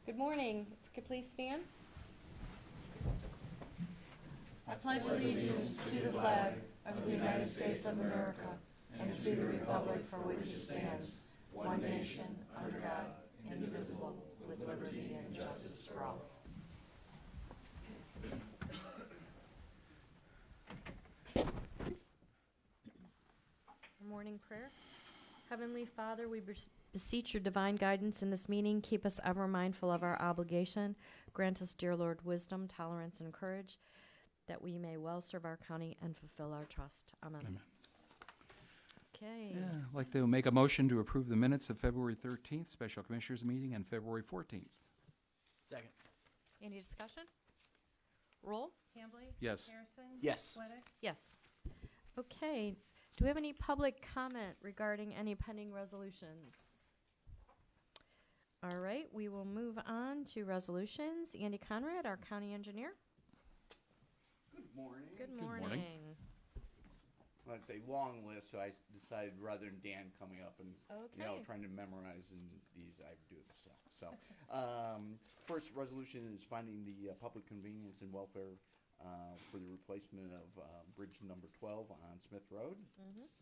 Good morning. If you could please stand. I pledge allegiance to the flag of the United States of America and to the republic for which it stands, one nation, under God, indivisible, with liberty and justice for all. Morning prayer. Heavenly Father, we beseech your divine guidance in this meeting. Keep us ever mindful of our obligation. Grant us, dear Lord, wisdom, tolerance, and courage, that we may well serve our county and fulfill our trust. Amen. Amen. Okay. Yeah, I'd like to make a motion to approve the minutes of February 13th, Special Commissioners Meeting, and February 14th. Second. Any discussion? Roll? Hambley? Yes. Harrison? Yes. Sweattick? Yes. Okay. Do we have any public comment regarding any pending resolutions? All right, we will move on to resolutions. Andy Conrad, our county engineer. Good morning. Good morning. morning. Well, it's a long list, so I decided rather than Dan coming up and Okay. trying to memorize these, I do it myself. So, first resolution is finding the public convenience and welfare for the replacement of bridge number 12 on Smith Road.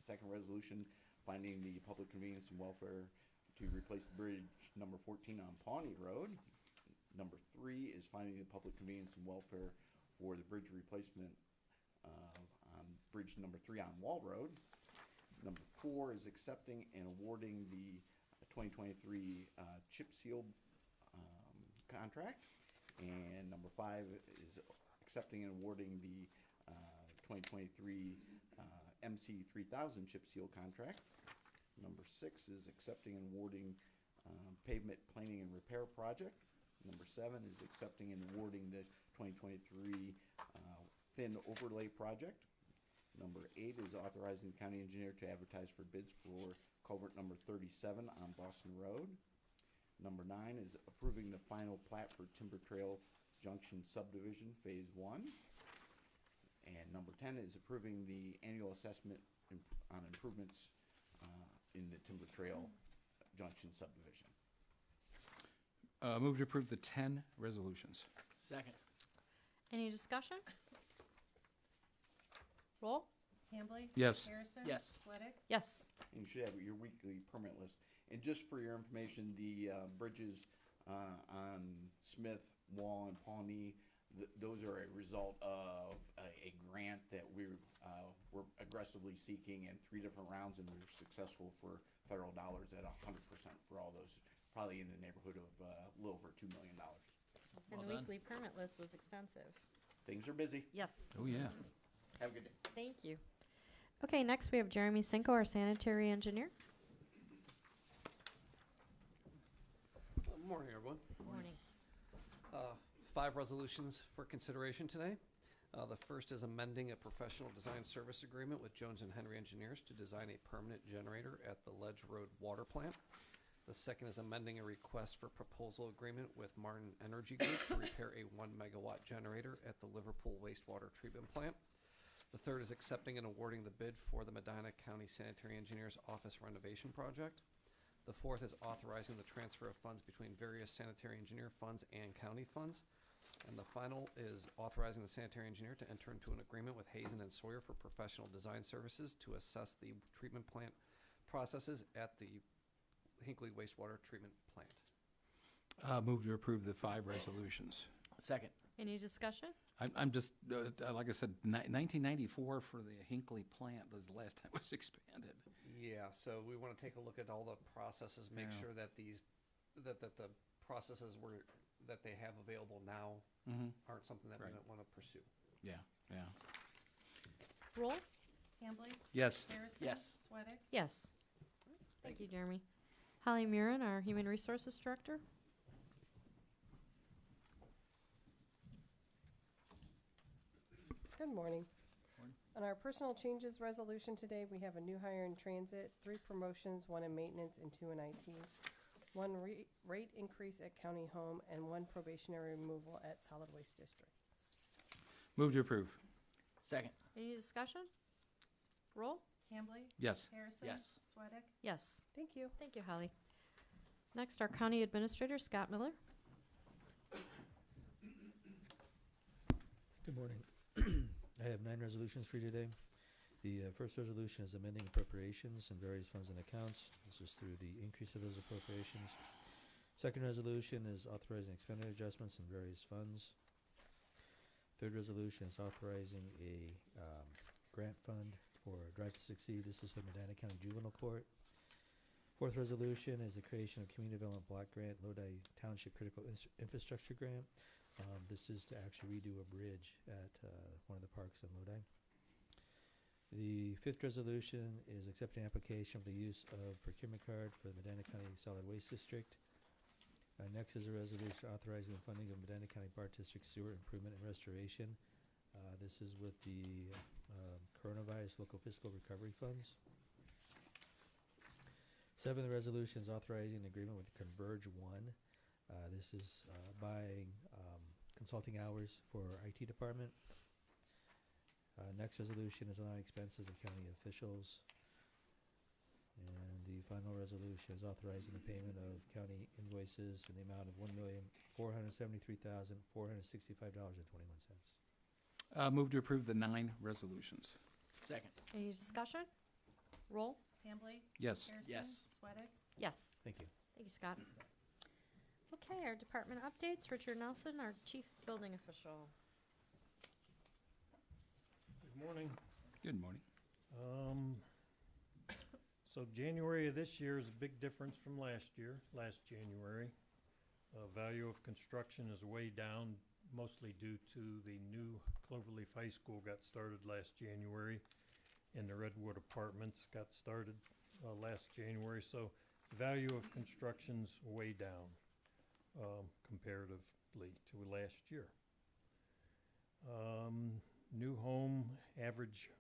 Second resolution, finding the public convenience and welfare to replace the bridge number 14 on Pawnee Road. Number 3 is finding the public convenience and welfare for the bridge replacement on bridge number 3 on Wall Road. Number 4 is accepting and awarding the 2023 chip seal contract. And number 5 is accepting and awarding the 2023 MC 3000 chip seal contract. Number 6 is accepting and awarding pavement planing and repair project. Number 7 is accepting and awarding the 2023 thin overlay project. Number 8 is authorizing the county engineer to advertise for bids for culvert number 37 on Boston Road. Number 9 is approving the final plat for Timber Trail Junction Subdivision Phase 1. And number 10 is approving the annual assessment on improvements in the Timber Trail Junction Subdivision. Move to approve the 10 resolutions. Second. Any discussion? Roll? Hambley? Yes. Harrison? Yes. Sweattick? Yes. And you should have your weekly permit list. And just for your information, the bridges on Smith, Wall, and Pawnee, those are a result of a grant that we're aggressively seeking in 3 different rounds, and we were successful for federal dollars at 100% for all those, probably in the neighborhood of a little over $2 million. And Well the done. weekly permit list was extensive. Things are busy. Yes. Oh, yeah. Have a good day. Thank you. Okay, next we have Jeremy Cinco, our sanitary engineer. Morning, everyone. Morning. 5 resolutions for consideration today. The first is amending a professional design service agreement with Jones & Henry Engineers to design a permanent generator at the Ledge Road Water Plant. The second is amending a request for proposal agreement with Martin Energy Group to repair a 1 megawatt generator at the Liverpool Wastewater Treatment Plant. The third is accepting and awarding the bid for the Medina County Sanitary Engineers Office renovation project. The fourth is authorizing the transfer of funds between various sanitary engineer funds and county funds. And the final is authorizing the sanitary engineer to enter into an agreement with Hazen and Sawyer for professional design services to assess the treatment plant processes at the Hinckley Wastewater Treatment Plant. Move to approve the 5 resolutions. Second. Any discussion? I'm just, like I said, 1994 for the Hinckley plant was the last time it was expanded. Yeah, so we want to take a look at all the processes, make Yeah. sure that that the processes that they have available now aren't something that we Right. don't want to pursue. Yeah, yeah. Roll? Hambley? Yes. Harrison? Yes. Sweattick? Yes. Thank you, Jeremy. Holly Murin, our human resources director. Good morning. On our personal changes resolution today, we have a new hire in transit, 3 promotions, 1 in maintenance, and 2 in IT. 1 rate increase at county home, and 1 probationary removal at solid waste district. Move to approve. Second. Any discussion? Roll? Hambley? Yes. Harrison? Yes. Sweattick? Yes. Thank you. Thank you, Holly. Next, our county administrator, Scott Miller. Good morning. I have 9 resolutions for you today. The first resolution is amending appropriations and various funds and accounts. This is through the increase of those appropriations. Second resolution is authorizing expenditure adjustments in various funds. Third resolution is authorizing a grant fund for Drive to Succeed. This is the Medina County Juvenile Court. Fourth resolution is the creation of Community Development Block Grant, Lodi Township Critical Infrastructure Grant. This is to actually redo a bridge at one of the parks in Lodi. The fifth resolution is accepting application for the use of procurement card for the Medina County Solid Waste District. Next is a resolution authorizing the funding of Medina County Park District Sewer Improvement and Restoration. This is with the coronavirus local fiscal recovery funds. Seventh resolution is authorizing an agreement with Converge One. This is buying consulting hours for our IT department. Next resolution is allowing expenses of county officials. And the final resolution is authorizing the payment of county invoices in the amount of $1,473,465.21. Move to approve the 9 resolutions. Second. Any discussion? Roll. Hambley? Yes. Harrison? Yes. Sweattick? Yes. Thank you. Thank you, Scott. Okay, our department updates. Richard Nelson, our chief building official. Good morning. Good morning. So January of this year is a big difference from last year, last January. Value of construction is way down, mostly due to the new Cloverleaf High School got started last January, and the Redwood Apartments got started last January. So the value of construction's way down comparatively to last year. New home average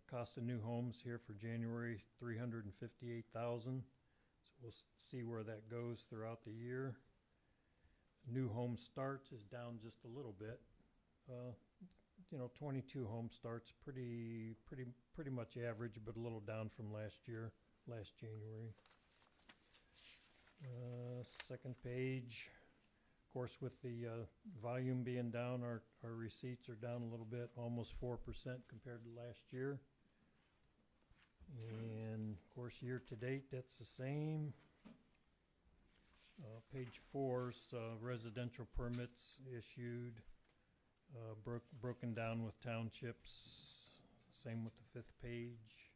cost of new homes here for January, $358,000. So we'll see where that goes throughout the year. New home starts is down just a little bit. 22 home starts, pretty much average, but a little down from last year, last January. Second page. Of course, with the volume being down, our receipts are down a little bit, almost 4% compared to last year. And of course, year to date, that's the same. Page 4's residential permits issued, broken down with townships. Same with the 5th page.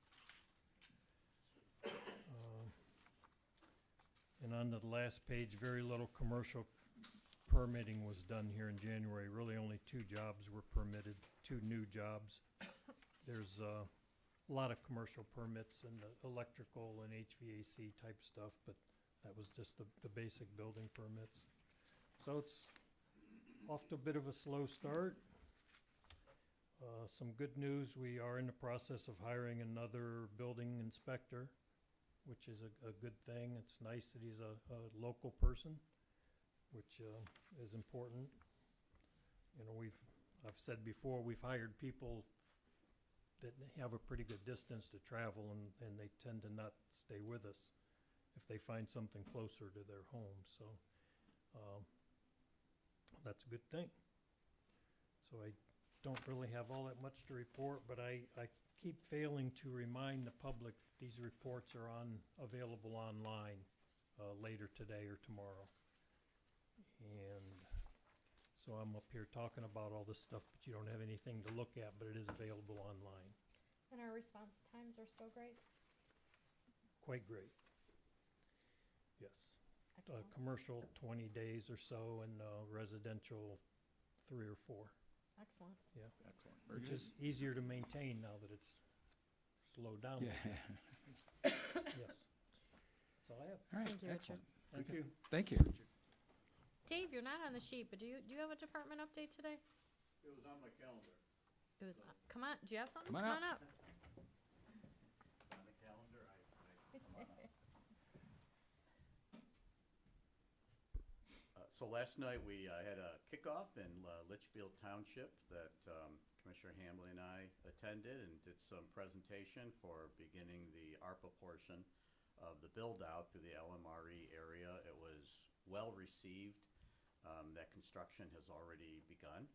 And on the last page, very little commercial permitting was done here in January. Really only 2 jobs were permitted, 2 new jobs. There's a lot of commercial permits and the electrical and HVAC type stuff, but that was just the basic building permits. So it's off to a bit of a slow start. Some good news, we are in the process of hiring another building inspector, which is a good thing. It's nice that he's a local person, which is important. I've said before, we've hired people that have a pretty good distance to travel, and they tend to not stay with us if they find something closer to their home. So that's a good thing. So I don't really have all that much to report, but I keep failing to remind the public these reports are available online later today or tomorrow. And so I'm up here talking about all this stuff, but you don't have anything to look at, but it is available online. And our response times are still great? Quite great. Yes. Excellent. Commercial 20 days or so, and residential 3 or 4. Excellent. Yeah. Excellent. Very Which good. is easier to maintain now that it's slowed down. Yeah. Yes. That's all I have. All right. Thank you, Richard. Excellent. Thank you. Thank you. Dave, you're not on the sheet, but do you have a department update today? It was on my calendar. It was, come on, do you have something? Come on up. On the calendar, So last night, we had a kickoff in Litchfield Township that Commissioner Hambley and I attended, and did some presentation for beginning the ARPA portion of the build-out through the LMRE area. It was well received. That construction has already begun.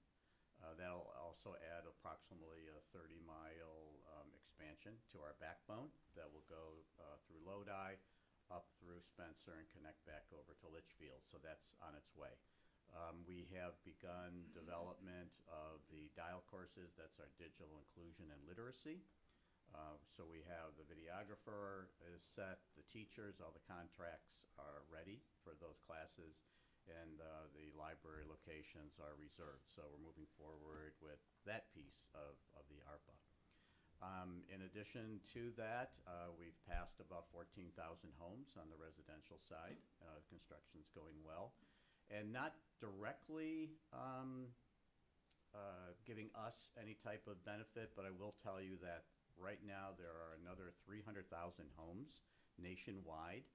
That'll also add approximately a 30-mile expansion to our backbone that will go through Lodi, up through Spencer, and connect back over to Litchfield. So that's on its way. We have begun development of the dial courses. That's our digital inclusion and literacy. So we have the videographer is set, the teachers, all the contracts are ready for those classes, and the library locations are reserved. So we're moving forward with that piece of the ARPA. In addition to that, we've passed about 14,000 homes on the residential side. Construction's going well. And not directly giving us any type of benefit, but I will tell you that right now there are another 300,000 homes nationwide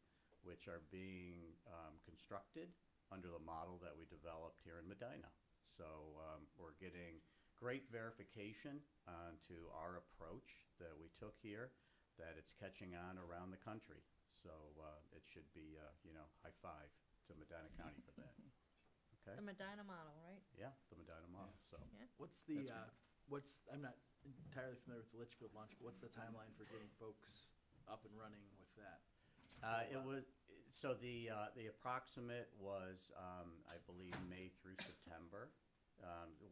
which are being constructed under the model that we developed here in Medina. So we're getting great verification to our approach that we took here, that it's catching on around the country. So it should be, high five to Medina County for that. Okay? The Medina model, right? Yeah, the Medina model. So Yeah. What's the, That's I'm not entirely familiar with the Litchfield launch, but what's the timeline for getting folks up and running with that? it was so the approximate was I believe May through September.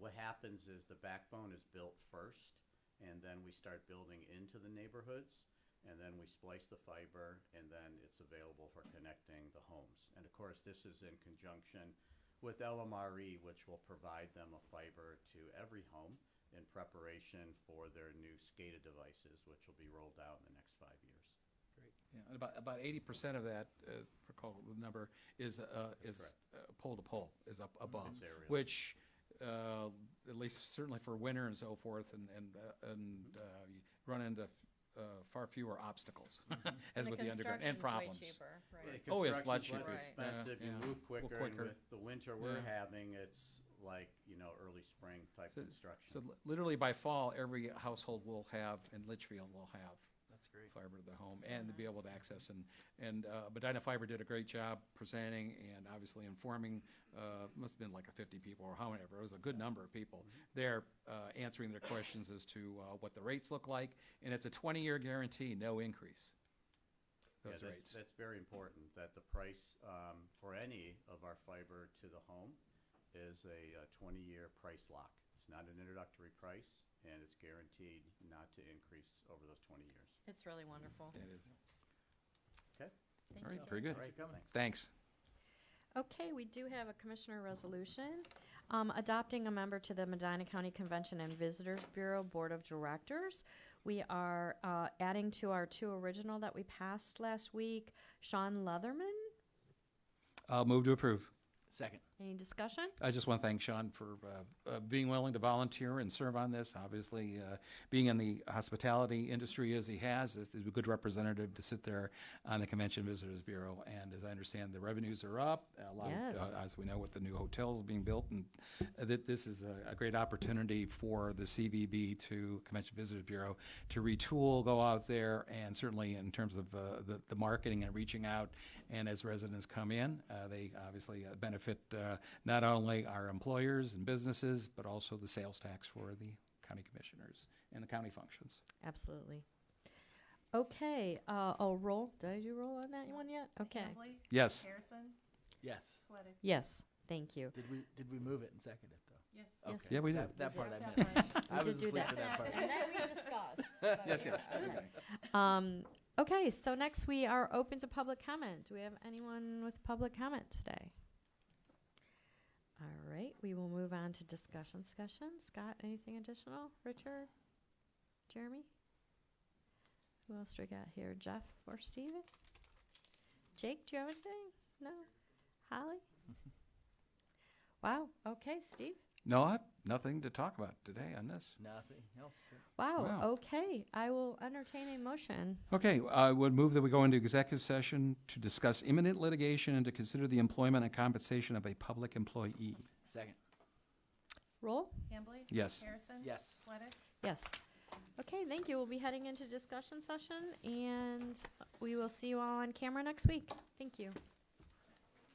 What happens is the backbone is built first, and then we start building into the neighborhoods, and then we splice the fiber, and then it's available for connecting the homes. And of course, this is in conjunction with LMRE, which will provide them a fiber to every home in preparation for their new SCADA devices, which will be rolled out in the next 5 years. Yeah, and about 80% of that, recall the number, is pole to pole, is up above, It's aerial. which at least certainly for winter and so forth, and you run into far fewer obstacles as with the underground and problems. The construction's way cheaper, right? Yeah, Oh, it's a lot construction's less cheaper. expensive, Yeah, you yeah. move quicker, and quicker. with the winter we're Yeah. having, it's like, early spring type construction. So literally by fall, every household will have, in Litchfield will have That's great. fiber to the home So and to be able to nice. access. And Medina Fiber did a great job presenting and obviously informing, must have been like 50 people or however, it was a good number of people there answering their questions as to what the rates look like. And it's a 20-year guarantee, no increase, Yeah, those rates. that's very important, that the price for any of our fiber to the home is a 20-year price lock. It's not an introductory price, and it's guaranteed not to increase over those 20 years. It's really wonderful. It is. Okay? Thank All right, you. very good. All right, thanks. Thanks. Okay, we do have a commissioner resolution, adopting a member to the Medina County Convention and Visitors Bureau Board of Directors. We are adding to our two original that we passed last week, Sean Leatherman. I'll move to approve. Second. Any discussion? I just want to thank Sean for being willing to volunteer and serve on this. Obviously, being in the hospitality industry as he has, is a good representative to sit there on the Convention Visitors Bureau. And as I understand, the revenues are up, a lot, Yes. as we know, with the new hotels being built. And that this is a great opportunity for the CVB to Convention Visitors Bureau to retool, go out there, and certainly in terms of the marketing and reaching out. And as residents come in, they obviously benefit not only our employers and businesses, but also the sales tax for the county commissioners and the county functions. Absolutely. Okay, roll. Did I do roll on that one yet? Okay. Hambley? Yes. Harrison? Yes. Sweattick? Yes, thank you. Did we move it and second it though? Yes. Yes, Okay. Yeah, we did. That part Yeah, I that missed. part. I We was did do asleep that. for that part. And that we discussed. Yes, yes. Okay. Okay, so next we are open to public comment. Do we have anyone with public comment today? All right, we will move on to discussion. Scott, anything additional? Richard? Jeremy? Who else do we got here? Jeff or Steven? Jake, do you have anything? No? Holly? Wow, okay, Steve? No, nothing to talk about today on this. Nothing else. Wow, Wow. okay, I will entertain a motion. Okay, I would move that we go into executive session to discuss imminent litigation and to consider the employment and compensation of a public employee. Second. Roll? Hambley? Yes. Harrison? Yes. Sweattick? Yes. Okay, thank you. We'll be heading into discussion session, and we will see you all on camera next week. Thank you.